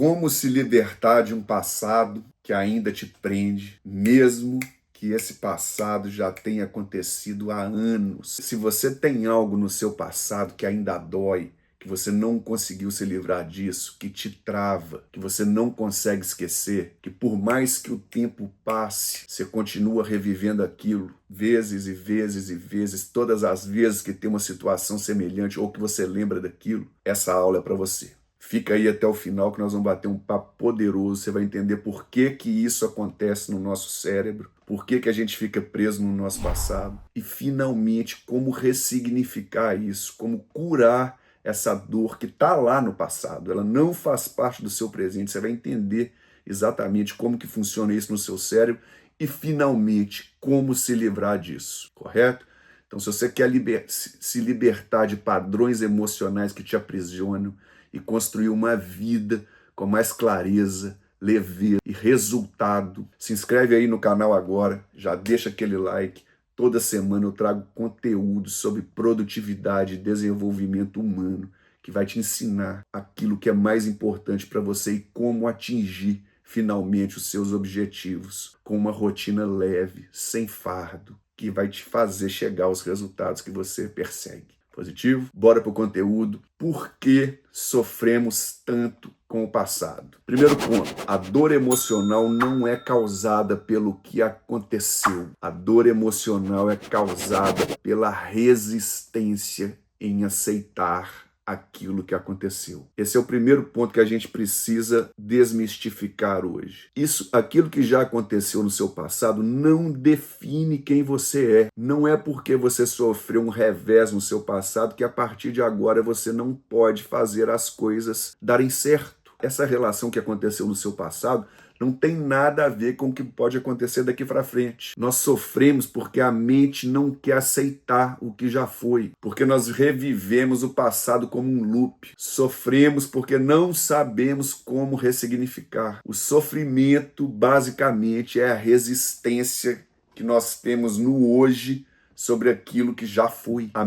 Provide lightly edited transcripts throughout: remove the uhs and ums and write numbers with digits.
Como se libertar de um passado que ainda te prende, mesmo que esse passado já tenha acontecido há anos. Se você tem algo no seu passado que ainda dói, que você não conseguiu se livrar disso, que te trava, que você não consegue esquecer, que por mais que o tempo passe, você continua revivendo aquilo vezes e vezes e vezes, todas as vezes que tem uma situação semelhante ou que você lembra daquilo, essa aula é para você. Fica aí até o final que nós vamos bater um papo poderoso, você vai entender por que que isso acontece no nosso cérebro, por que que a gente fica preso no nosso passado e finalmente como ressignificar isso, como curar essa dor que está lá no passado, ela não faz parte do seu presente, você vai entender exatamente como que funciona isso no seu cérebro e finalmente como se livrar disso, correto? Então se você quer se libertar de padrões emocionais que te aprisionam e construir uma vida com mais clareza, leveza e resultado, se inscreve aí no canal agora, já deixa aquele like. Toda semana eu trago conteúdo sobre produtividade e desenvolvimento humano que vai te ensinar aquilo que é mais importante para você e como atingir finalmente os seus objetivos com uma rotina leve, sem fardo, que vai te fazer chegar aos resultados que você persegue. Positivo? Bora pro conteúdo. Por que sofremos tanto com o passado? Primeiro ponto, a dor emocional não é causada pelo que aconteceu. A dor emocional é causada pela resistência em aceitar aquilo que aconteceu. Esse é o primeiro ponto que a gente precisa desmistificar hoje. Aquilo que já aconteceu no seu passado não define quem você é. Não é porque você sofreu um revés no seu passado que a partir de agora você não pode fazer as coisas darem certo. Essa relação que aconteceu no seu passado não tem nada a ver com o que pode acontecer daqui para frente. Nós sofremos porque a mente não quer aceitar o que já foi, porque nós revivemos o passado como um loop. Sofremos porque não sabemos como ressignificar. O sofrimento, basicamente, é a resistência que nós temos no hoje sobre aquilo que já foi. A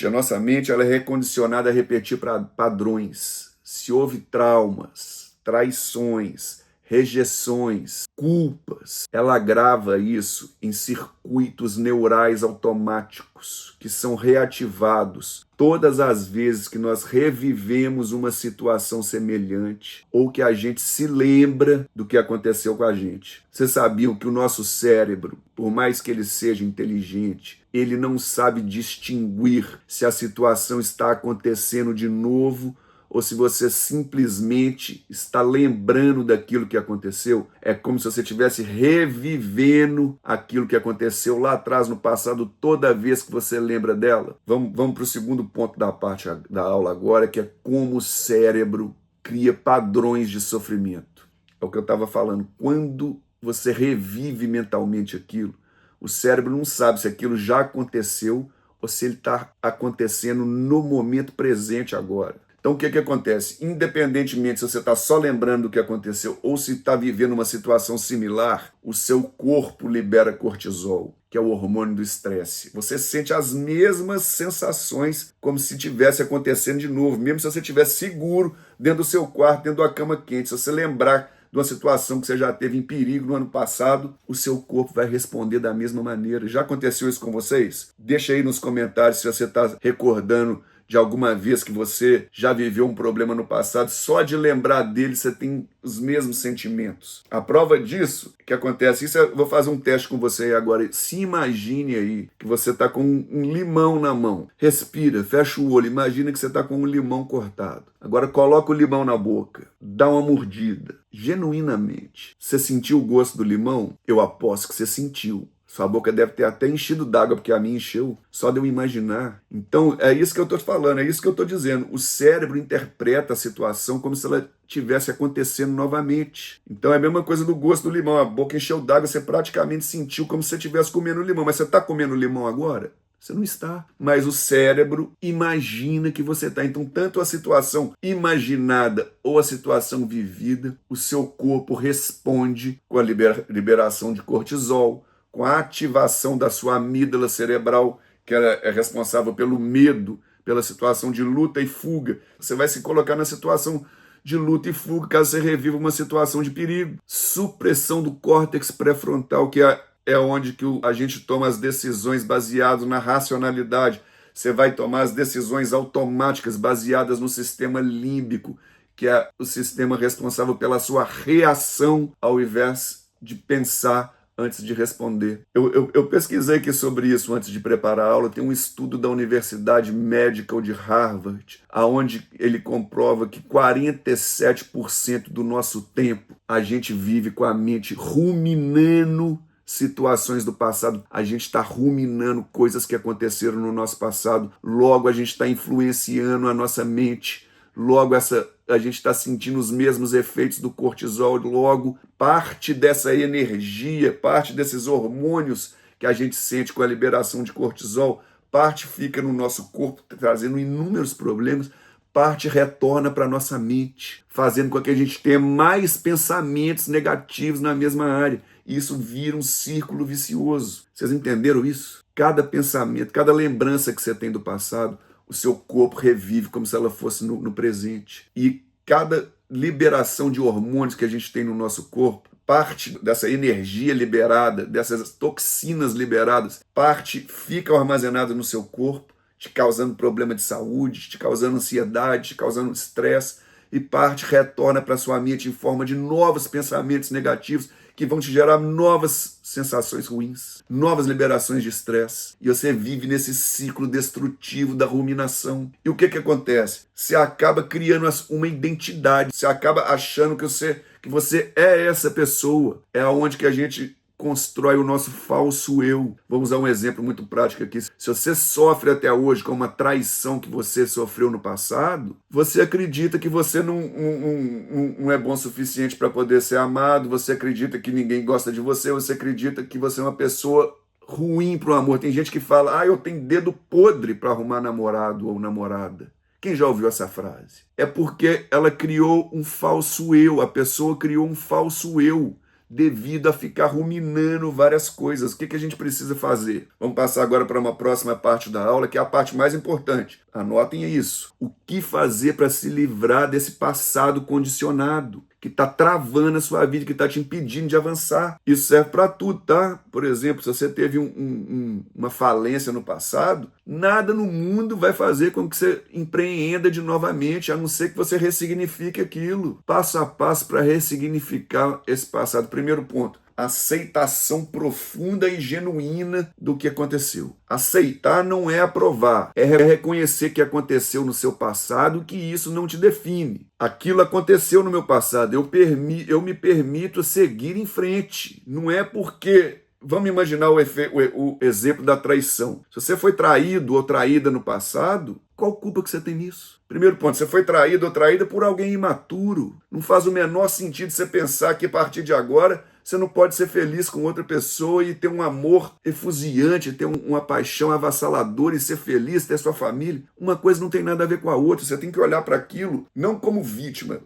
nossa mente, ela é recondicionada a repetir padrões. Se houve traumas, traições, rejeições, culpas, ela grava isso em circuitos neurais automáticos que são reativados todas as vezes que nós revivemos uma situação semelhante ou que a gente se lembra do que aconteceu com a gente. Vocês sabiam que o nosso cérebro, por mais que ele seja inteligente, ele não sabe distinguir se a situação está acontecendo de novo ou se você simplesmente está lembrando daquilo que aconteceu. É como se você estivesse revivendo aquilo que aconteceu lá atrás, no passado, toda vez que você lembra dela. Vamos para o segundo ponto da parte da aula agora, que é como o cérebro cria padrões de sofrimento. É o que eu estava falando. Quando você revive mentalmente aquilo, o cérebro não sabe se aquilo já aconteceu ou se ele está acontecendo no momento presente agora. Então o que acontece? Independentemente se você está só lembrando do que aconteceu ou se está vivendo uma situação similar, o seu corpo libera cortisol, que é o hormônio do estresse. Você sente as mesmas sensações como se estivesse acontecendo de novo, mesmo se você estivesse seguro dentro do seu quarto, dentro da cama quente. Se você lembrar de uma situação que você já teve em perigo no ano passado, o seu corpo vai responder da mesma maneira. Já aconteceu isso com vocês? Deixa aí nos comentários se você está recordando de alguma vez que você já viveu um problema no passado, só de lembrar dele você tem os mesmos sentimentos. A prova disso, que acontece, eu vou fazer um teste com você aí agora. Se imagine aí que você está com um limão na mão. Respira, fecha o olho, imagina que você está com um limão cortado. Agora coloca o limão na boca, dá uma mordida, genuinamente. Você sentiu o gosto do limão? Eu aposto que você sentiu. Sua boca deve ter até enchido d'água, porque a minha encheu, só de eu imaginar. Então, é isso que eu estou te falando, é isso que eu estou dizendo. O cérebro interpreta a situação como se ela estivesse acontecendo novamente. Então, é a mesma coisa do gosto do limão. A boca encheu d'água, você praticamente sentiu como se você estivesse comendo limão. Mas você está comendo limão agora? Você não está. Mas o cérebro imagina que você está. Então, tanto a situação imaginada ou a situação vivida, o seu corpo responde com a liberação de cortisol, com a ativação da sua amígdala cerebral, que ela é responsável pelo medo, pela situação de luta e fuga. Você vai se colocar na situação de luta e fuga, caso você reviva uma situação de perigo. Supressão do córtex pré-frontal, que é onde que a gente toma as decisões baseadas na racionalidade. Você vai tomar as decisões automáticas baseadas no sistema límbico, que é o sistema responsável pela sua reação, ao invés de pensar antes de responder. Eu pesquisei aqui sobre isso antes de preparar a aula. Tem um estudo da Universidade Medical de Harvard, onde ele comprova que 47% do nosso tempo a gente vive com a mente ruminando situações do passado. A gente está ruminando coisas que aconteceram no nosso passado. Logo, a gente está influenciando a nossa mente. Logo, a gente está sentindo os mesmos efeitos do cortisol. Logo, parte dessa energia, parte desses hormônios que a gente sente com a liberação de cortisol, parte fica no nosso corpo, trazendo inúmeros problemas, parte retorna para a nossa mente, fazendo com que a gente tenha mais pensamentos negativos na mesma área. E isso vira um círculo vicioso. Vocês entenderam isso? Cada pensamento, cada lembrança que você tem do passado, o seu corpo revive como se ela fosse no presente. E cada liberação de hormônios que a gente tem no nosso corpo, parte dessa energia liberada, dessas toxinas liberadas, parte fica armazenada no seu corpo, te causando problema de saúde, te causando ansiedade, te causando estresse, e parte retorna para sua mente em forma de novos pensamentos negativos que vão te gerar novas sensações ruins, novas liberações de estresse. E você vive nesse ciclo destrutivo da ruminação. E o que acontece? Você acaba criando uma identidade. Você acaba achando que você é essa pessoa. É onde que a gente constrói o nosso falso eu. Vamos usar um exemplo muito prático aqui. Se você sofre até hoje com uma traição que você sofreu no passado, você acredita que você não é bom o suficiente para poder ser amado, você acredita que ninguém gosta de você, você acredita que você é uma pessoa ruim para o amor. Tem gente que fala, eu tenho dedo podre para arrumar namorado ou namorada. Quem já ouviu essa frase? É porque ela criou um falso eu, a pessoa criou um falso eu, devido a ficar ruminando várias coisas. O que a gente precisa fazer? Vamos passar agora para uma próxima parte da aula, que é a parte mais importante. Anotem isso. O que fazer para se livrar desse passado condicionado, que está travando a sua vida, que está te impedindo de avançar? Isso serve para tudo, tá? Por exemplo, se você teve uma falência no passado, nada no mundo vai fazer com que você empreenda de novamente, a não ser que você ressignifique aquilo. Passo a passo para ressignificar esse passado. Primeiro ponto, aceitação profunda e genuína do que aconteceu. Aceitar não é aprovar, é reconhecer que aconteceu no seu passado e que isso não te define. Aquilo aconteceu no meu passado, eu me permito seguir em frente. Não é porque... Vamos imaginar o exemplo da traição. Se você foi traído ou traída no passado, qual culpa que você tem nisso? Primeiro ponto, você foi traído ou traída por alguém imaturo. Não faz o menor sentido você pensar que a partir de agora você não pode ser feliz com outra pessoa e ter um amor efusiante, ter uma paixão avassaladora e ser feliz, ter sua família. Uma coisa não tem nada a ver com a outra. Você tem que olhar para aquilo não como vítima,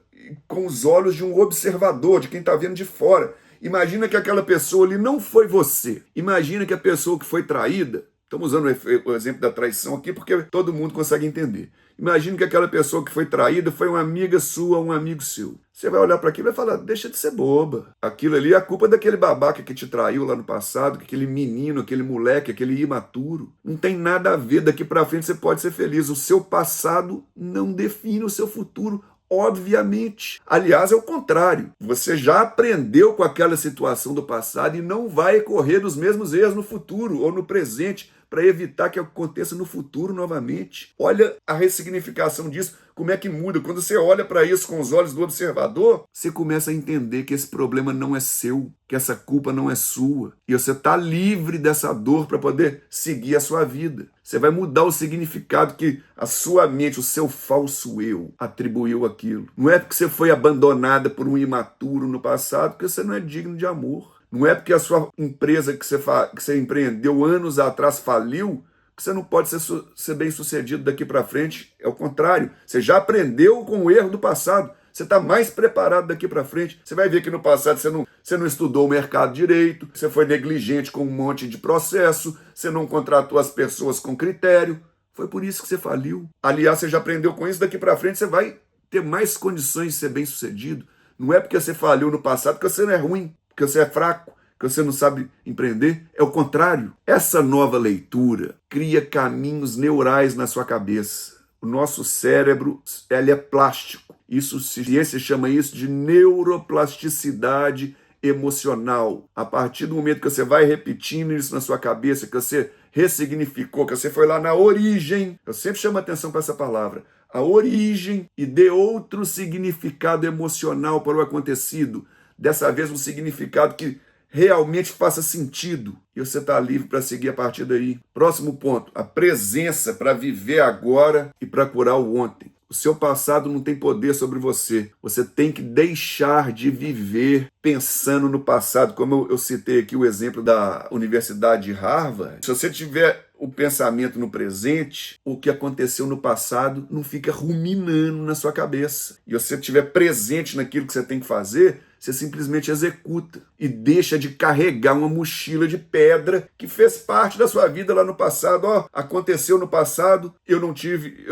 com os olhos de um observador, de quem está vendo de fora. Imagina que aquela pessoa ali não foi você. Imagina que a pessoa que foi traída, estamos usando o exemplo da traição aqui porque todo mundo consegue entender. Imagina que aquela pessoa que foi traída foi uma amiga sua, um amigo seu. Você vai olhar para aquilo e vai falar, deixa de ser boba. Aquilo ali é a culpa daquele babaca que te traiu lá no passado, aquele menino, aquele moleque, aquele imaturo. Não tem nada a ver, daqui para frente você pode ser feliz. O seu passado não define o seu futuro. Obviamente. Aliás, é o contrário. Você já aprendeu com aquela situação do passado e não vai correr dos mesmos erros no futuro ou no presente para evitar que aconteça no futuro novamente. Olha a ressignificação disso, como é que muda. Quando você olha para isso com os olhos do observador, você começa a entender que esse problema não é seu, que essa culpa não é sua. E você está livre dessa dor para poder seguir a sua vida. Você vai mudar o significado que a sua mente, o seu falso eu, atribuiu aquilo. Não é porque você foi abandonada por um imaturo no passado, porque você não é digno de amor. Não é porque a sua empresa que você empreendeu anos atrás faliu, que você não pode ser bem sucedido daqui para frente. É o contrário. Você já aprendeu com o erro do passado. Você está mais preparado daqui para frente. Você vai ver que no passado você não estudou o mercado direito, você foi negligente com um monte de processo, você não contratou as pessoas com critério. Foi por isso que você faliu. Aliás, você já aprendeu com isso, daqui para frente você vai ter mais condições de ser bem-sucedido. Não é porque você falhou no passado que você não é ruim, que você é fraco, que você não sabe empreender. É o contrário. Essa nova leitura cria caminhos neurais na sua cabeça. O nosso cérebro, ele é plástico. Isso, a ciência chama isso de neuroplasticidade emocional. A partir do momento que você vai repetindo isso na sua cabeça, que você ressignificou, que você foi lá na origem, eu sempre chamo a atenção para essa palavra, a origem, e dê outro significado emocional para o acontecido. Dessa vez um significado que realmente faça sentido. E você está livre para seguir a partir daí. Próximo ponto, a presença para viver agora e para curar o ontem. O seu passado não tem poder sobre você. Você tem que deixar de viver pensando no passado. Como eu citei aqui o exemplo da Universidade de Harvard. Se você tiver o pensamento no presente, o que aconteceu no passado não fica ruminando na sua cabeça. E se você estiver presente naquilo que você tem que fazer, você simplesmente executa e deixa de carregar uma mochila de pedra que fez parte da sua vida lá no passado. Aconteceu no passado, eu não tive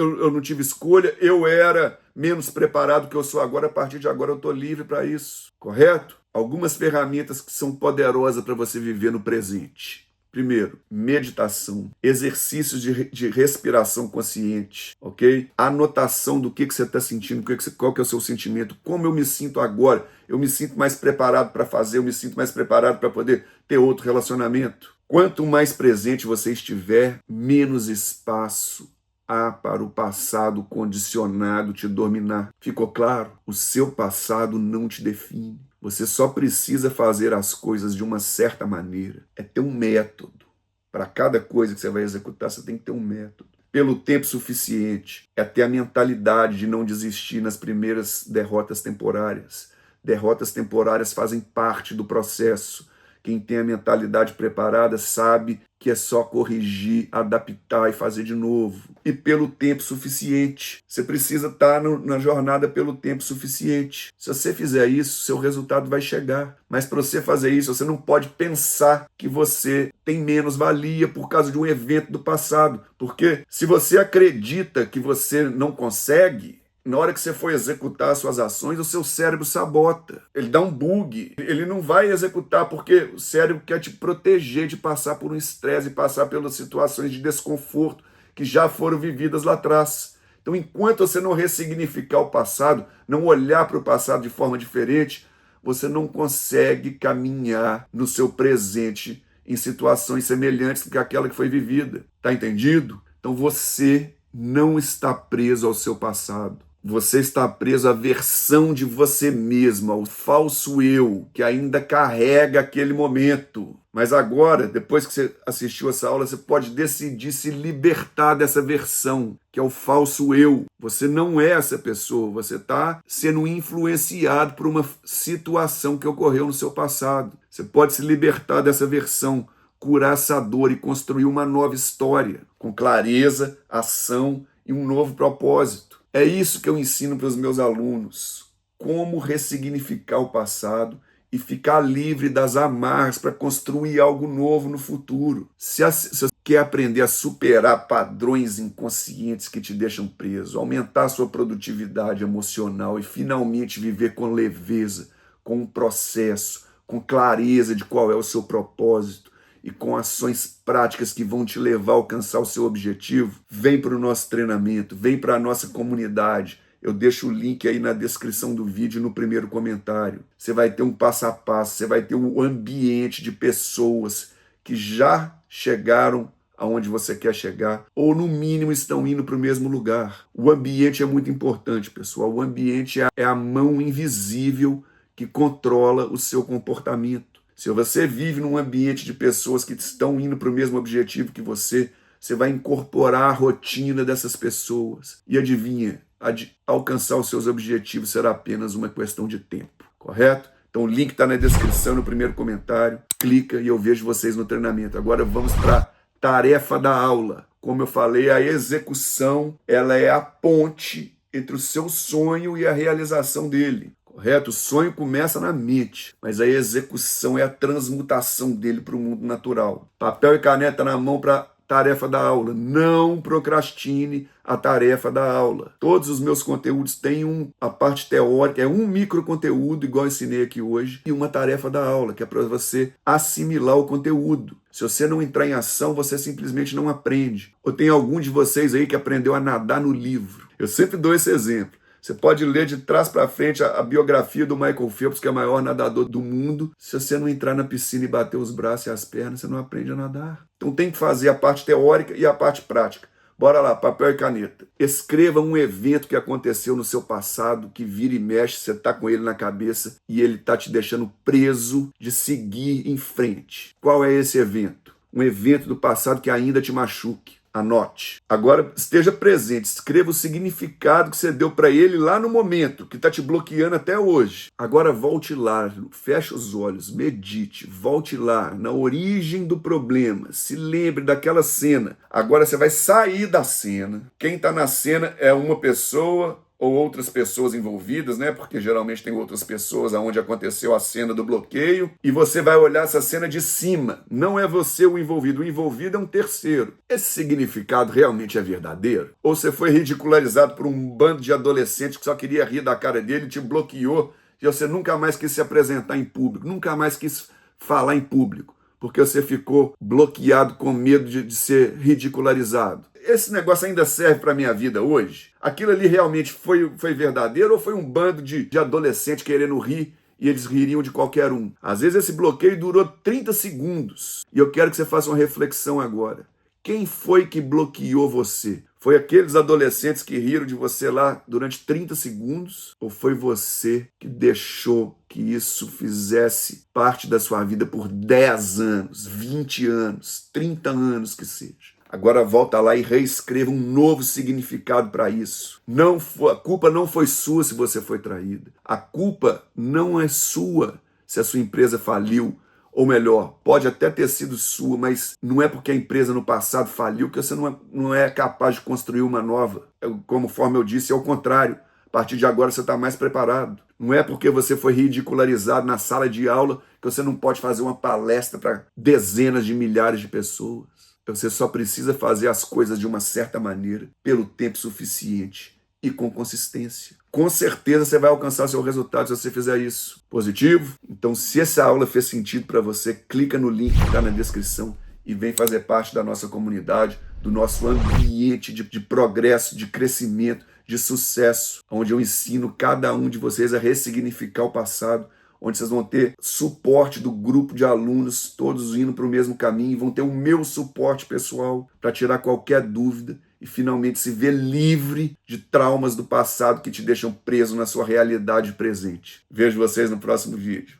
escolha, eu era menos preparado que eu sou agora, a partir de agora eu estou livre para isso, correto? Algumas ferramentas que são poderosas para você viver no presente. Primeiro, meditação, exercícios de respiração consciente, ok? Anotação do que você está sentindo, qual que é o seu sentimento, como eu me sinto agora. Eu me sinto mais preparado para fazer, eu me sinto mais preparado para poder ter outro relacionamento. Quanto mais presente você estiver, menos espaço há para o passado condicionado te dominar. Ficou claro? O seu passado não te define. Você só precisa fazer as coisas de uma certa maneira. É ter um método. Para cada coisa que você vai executar, você tem que ter um método. Pelo tempo suficiente. É ter a mentalidade de não desistir nas primeiras derrotas temporárias. Derrotas temporárias fazem parte do processo. Quem tem a mentalidade preparada sabe que é só corrigir, adaptar e fazer de novo. E pelo tempo suficiente. Você precisa estar na jornada pelo tempo suficiente. Se você fizer isso, seu resultado vai chegar. Mas para você fazer isso, você não pode pensar que você tem menos valia por causa de um evento do passado. Porque se você acredita que você não consegue, na hora que você for executar as suas ações, o seu cérebro sabota. Ele dá um bug. Ele não vai executar porque o cérebro quer te proteger de passar por um estresse e passar pelas situações de desconforto que já foram vividas lá atrás. Então, enquanto você não ressignificar o passado, não olhar para o passado de forma diferente, você não consegue caminhar no seu presente em situações semelhantes que aquela que foi vivida. Tá entendido? Então, você não está preso ao seu passado. Você está preso à versão de você mesmo, ao falso eu, que ainda carrega aquele momento. Mas agora, depois que você assistiu essa aula, você pode decidir se libertar dessa versão, que é o falso eu. Você não é essa pessoa, você está sendo influenciado por uma situação que ocorreu no seu passado. Você pode se libertar dessa versão, curar essa dor e construir uma nova história, com clareza, ação e um novo propósito. É isso que eu ensino para os meus alunos, como ressignificar o passado e ficar livre das amarras para construir algo novo no futuro. Se você quer aprender a superar padrões inconscientes que te deixam preso, aumentar a sua produtividade emocional e finalmente viver com leveza, com um processo, com clareza de qual é o seu propósito, e com ações práticas que vão te levar a alcançar o seu objetivo, vem para o nosso treinamento, vem para a nossa comunidade. Eu deixo o link aí na descrição do vídeo, no primeiro comentário. Você vai ter um passo a passo, você vai ter um ambiente de pessoas que já chegaram aonde você quer chegar, ou no mínimo estão indo para o mesmo lugar. O ambiente é muito importante, pessoal. O ambiente é a mão invisível que controla o seu comportamento. Se você vive num ambiente de pessoas que estão indo para o mesmo objetivo que você vai incorporar a rotina dessas pessoas. E adivinha, alcançar os seus objetivos será apenas uma questão de tempo, correto? Então o link está na descrição, no primeiro comentário. Clica e eu vejo vocês no treinamento. Agora vamos para a tarefa da aula. Como eu falei, a execução ela é a ponte entre o seu sonho e a realização dele. Correto? O sonho começa na mente, mas a execução é a transmutação dele para o mundo natural. Papel e caneta na mão para tarefa da aula. Não procrastine a tarefa da aula. Todos os meus conteúdos têm a parte teórica, é um microconteúdo, igual eu ensinei aqui hoje, e uma tarefa da aula, que é para você assimilar o conteúdo. Se você não entrar em ação, você simplesmente não aprende. Ou tem algum de vocês aí que aprendeu a nadar no livro. Eu sempre dou esse exemplo. Você pode ler de trás para frente a biografia do Michael Phelps, que é o maior nadador do mundo. Se você não entrar na piscina e bater os braços e as pernas, você não aprende a nadar. Então tem que fazer a parte teórica e a parte prática. Bora lá, papel e caneta. Escreva um evento que aconteceu no seu passado, que vira e mexe, você está com ele na cabeça e ele está te deixando preso de seguir em frente. Qual é esse evento? Um evento do passado que ainda te machuque. Anote. Agora esteja presente, escreva o significado que você deu para ele lá no momento, que está te bloqueando até hoje. Agora volte lá, feche os olhos, medite, volte lá, na origem do problema, se lembre daquela cena. Agora você vai sair da cena. Quem está na cena é uma pessoa ou outras pessoas envolvidas, né? Porque geralmente tem outras pessoas aonde aconteceu a cena do bloqueio, e você vai olhar essa cena de cima. Não é você o envolvido é um terceiro. Esse significado realmente é verdadeiro? Ou você foi ridicularizado por um bando de adolescentes que só queria rir da cara dele, te bloqueou, e você nunca mais quis se apresentar em público, nunca mais quis falar em público, porque você ficou bloqueado com medo de ser ridicularizado? Esse negócio ainda serve para a minha vida hoje? Aquilo ali realmente foi verdadeiro ou foi um bando de adolescentes querendo rir e eles ririam de qualquer um? Às vezes esse bloqueio durou 30 segundos. E eu quero que você faça uma reflexão agora. Quem foi que bloqueou você? Foi aqueles adolescentes que riram de você lá durante 30 segundos? Ou foi você que deixou que isso fizesse parte da sua vida por 10 anos, 20 anos, 30 anos que seja? Agora volta lá e reescreva um novo significado para isso. A culpa não foi sua se você foi traída. A culpa não é sua se a sua empresa faliu. Ou melhor, pode até ter sido sua, mas não é porque a empresa no passado faliu que você não é capaz de construir uma nova. Conforme eu disse, é o contrário. A partir de agora você está mais preparado. Não é porque você foi ridicularizado na sala de aula que você não pode fazer uma palestra para dezenas de milhares de pessoas. Você só precisa fazer as coisas de uma certa maneira, pelo tempo suficiente e com consistência. Com certeza você vai alcançar seu resultado se você fizer isso. Positivo? Então, se essa aula fez sentido para você, clica no link que está na descrição e vem fazer parte da nossa comunidade, do nosso ambiente de progresso, de crescimento, de sucesso, onde eu ensino cada um de vocês a ressignificar o passado, onde vocês vão ter suporte do grupo de alunos, todos indo para o mesmo caminho, e vão ter o meu suporte pessoal para tirar qualquer dúvida e finalmente se ver livre de traumas do passado que te deixam preso na sua realidade presente. Vejo vocês no próximo vídeo.